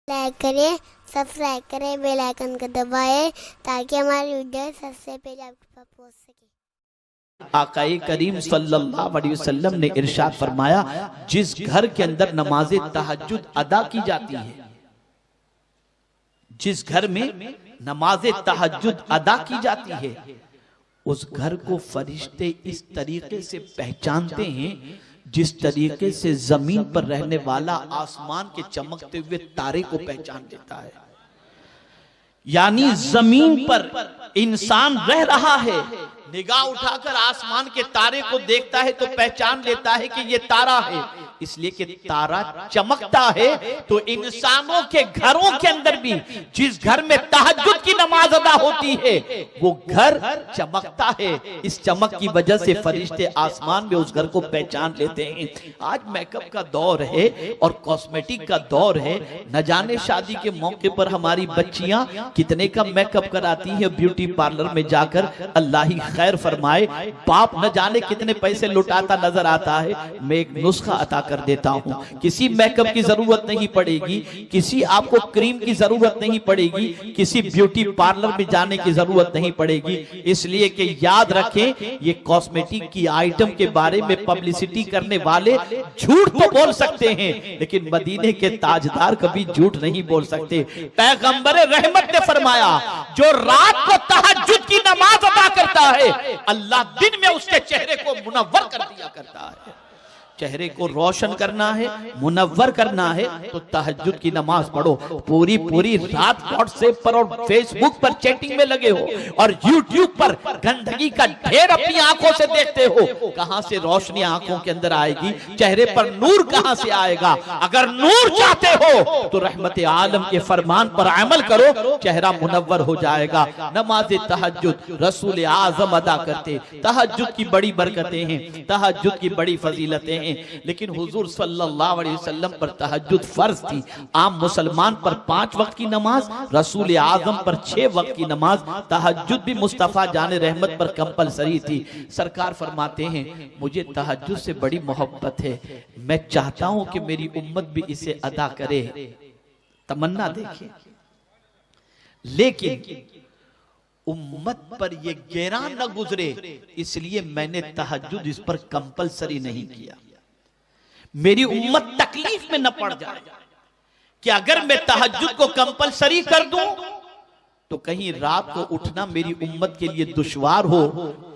Like करें, subscribe करें, bell icon को दबाएं ताकि हमारी वीडियो सबसे पहले आप तक पहुंच सके। आकाए करीम सल्लल्लाहु अलैहि वसल्लम ने इरशाद फरमाया, जिस घर के अंदर नमाज तहज्जुद अदा की जाती है, जिस घर में नमाज तहज्जुद अदा की जाती है, उस घर को फरिश्ते इस तरीके से पहचानते हैं जिस तरीके से जमीन पर रहने वाला आसमान के चमकते हुए तारे को पहचान लेता है। यानी जमीन पर इंसान रह रहा है, निगाह उठाकर आसमान के तारे को देखता है तो पहचान लेता है कि ये तारा है, इसलिए कि तारा चमकता है। तो इंसानों के घरों के अंदर भी जिस घर में तहज्जुद की नमाज अदा होती है वो घर चमकता है। इस चमक की वजह से फरिश्ते आसमान में उस घर को पहचान लेते हैं। आज मेकअप का दौर है और कॉस्मेटिक का दौर है। न जाने शादी के मौके पर हमारी बच्चियां कितने का मेकअप कराती हैं ब्यूटी पार्लर में जाकर, अल्लाह ही खैर फरमाए। बाप न जाने कितने पैसे लुटाता नजर आता है। मैं एक नुस्खा अता कर देता हूं, किसी मेकअप की जरूरत नहीं पड़ेगी, किसी आपको क्रीम की जरूरत नहीं पड़ेगी, किसी ब्यूटी पार्लर में जाने की जरूरत नहीं पड़ेगी। इसलिए कि याद रखें, ये कॉस्मेटिक की आइटम के बारे में पब्लिसिटी करने वाले झूठ तो बोल सकते हैं, लेकिन मदीने के ताजदार कभी झूठ नहीं बोल सकते। पैगंबर रहमत ने फरमाया, जो रात को तहज्जुद की नमाज अदा करता है, अल्लाह दिन में उसके चेहरे को मुनव्वर कर दिया करता है। चेहरे को रोशन करना है, मुनव्वर करना है तो तहज्जुद की नमाज पढ़ो। पूरी पूरी रात व्हाट्सएप पर और फेसबुक पर चैटिंग में लगे हो और यूट्यूब पर गंदगी का ढेर अपनी आंखों से देखते हो, कहां से रोशनी आंखों के अंदर आएगी? चेहरे पर नूर कहां से आएगा? अगर नूर चाहते हो तो रहमत आलम के फरमान पर अमल करो, चेहरा मुनव्वर हो जाएगा। नमाज तहज्जुद रसूल आजम अदा करते। तहज्जुद की बड़ी बरकतें हैं, तहज्जुद की बड़ी फजीलतें हैं, लेकिन हुजूर सल्लल्लाहु अलैहि वसल्लम पर तहज्जुद फर्ज थी। आम मुसलमान पर 5 वक्त की नमाज, रसूल आजम पर 6 वक्त की नमाज, तहज्जुद भी मुस्तफा जाने रहमत पर कंपलसरी थी। सरकार फरमाते हैं, मुझे तहज्जुद से बड़ी मोहब्बत है, मैं चाहता हूं कि मेरी उम्मत भी इसे अदा करे। तमन्ना देखिए, लेकिन उम्मत पर ये गिरा न गुजरे, इसलिए मैंने तहज्जुद इस पर कंपलसरी नहीं किया। मेरी उम्मत तकलीफ में न पड़ जाए कि अगर मैं तहज्जुद को कंपलसरी कर दूं तो कहीं रात को उठना मेरी उम्मत के लिए दुश्वार हो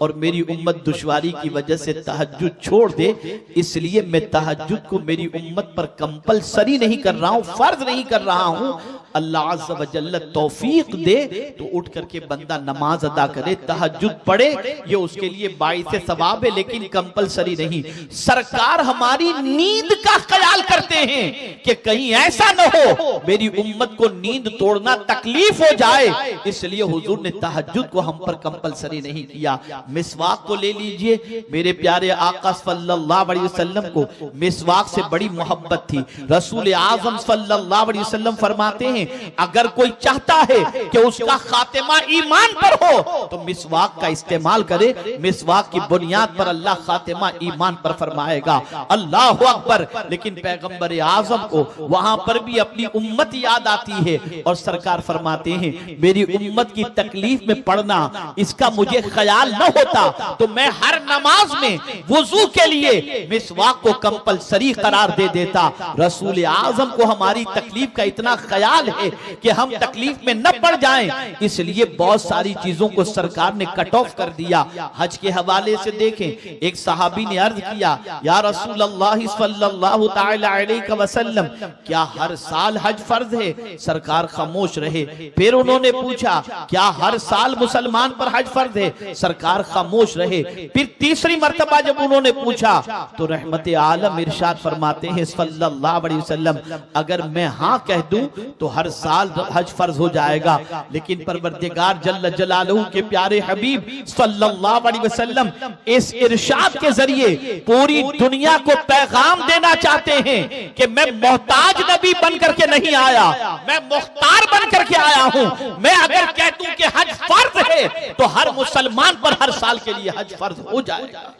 और मेरी उम्मत दुश्वारी की वजह से तहज्जुद छोड़ दे। इसलिए मैं तहज्जुद को मेरी उम्मत पर कंपलसरी नहीं कर रहा हूं, फर्ज नहीं कर रहा हूं। अल्लाह अज़्ज़ व जल्ल तौफीक दे तो उठ करके बंदा नमाज अदा करे, तहज्जुद पढ़े, ये उसके लिए बाइसे सवाब है, लेकिन कंपलसरी नहीं। सरकार हमारी नींद का ख्याल करते हैं कि कहीं ऐसा न हो मेरी उम्मत को नींद तोड़ना तकलीफ हो जाए, इसलिए हुजूर ने तहज्जुद को हम पर कंपलसरी नहीं किया। मिसवाक को ले लीजिए, मेरे प्यारे आका सल्लल्लाहु अलैहि वसल्लम को मिसवाक से बड़ी मोहब्बत थी। रसूल आजम सल्लल्लाहु अलैहि वसल्लम फरमाते हैं, अगर कोई चाहता है कि उसका खातिमा ईमान पर हो तो मिसवाक का इस्तेमाल करे। मिसवाक की बुनियाद पर अल्लाह खातिमा ईमान पर फरमाएगा। अल्लाह अकबर। लेकिन पैगंबर आजम को वहां पर भी अपनी उम्मत याद आती है और सरकार फरमाते हैं, मेरी उम्मत की तकलीफ में पड़ना इसका मुझे ख्याल न होता तो मैं हर नमाज में वुजू के लिए मिसवाक को कंपलसरी करार दे देता। रसूल आजम को हमारी तकलीफ का इतना ख्याल है कि हम तकलीफ में न पड़ जाएं, इसलिए बहुत सारी चीजों को सरकार ने कट ऑफ कर दिया। हज के हवाले से देखें, एक सहाबी ने अर्ज किया, या रसूल अल्लाह सल्लल्लाहु तआला अलैहि वसल्लम, क्या हर साल हज फर्ज है? सरकार खामोश रहे। फिर उन्होंने पूछा, क्या हर साल मुसलमान पर हज फर्ज है? सरकार खामोश रहे। फिर तीसरी मर्तबा जब उन्होंने पूछा तो रहमत आलम इरशाद फरमाते हैं सल्लल्लाहु अलैहि वसल्लम, अगर मैं हाँ कह दूं तो हर साल हज फर्ज हो जाएगा। लेकिन परवरदिगार जल्ल जलालहू के प्यारे हबीब सल्लल्लाहु अलैहि वसल्लम इस इरशाद के जरिए पूरी दुनिया को पैगाम देना चाहते हैं कि मैं मोहताज नबी बन करके नहीं आया, मैं मुख्तार बन करके आया हूं। मैं अगर कह दूं कि हज फर्ज है तो हर मुसलमान पर हर साल के लिए हज फर्ज हो जाएगा।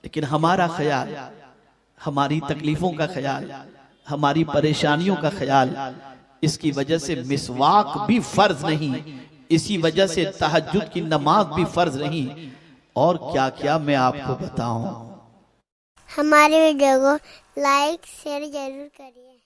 लेकिन हमारा ख्याल, हमारी तकलीफों का ख्याल, हमारी परेशानियों का ख्याल। इसकी वजह से मिसवाक भी फर्ज नहीं, इसी वजह से तहज्जुद की नमाज भी फर्ज नहीं, और क्या क्या मैं आपको बताऊं। हमारे वीडियो को लाइक शेयर जरूर करिए।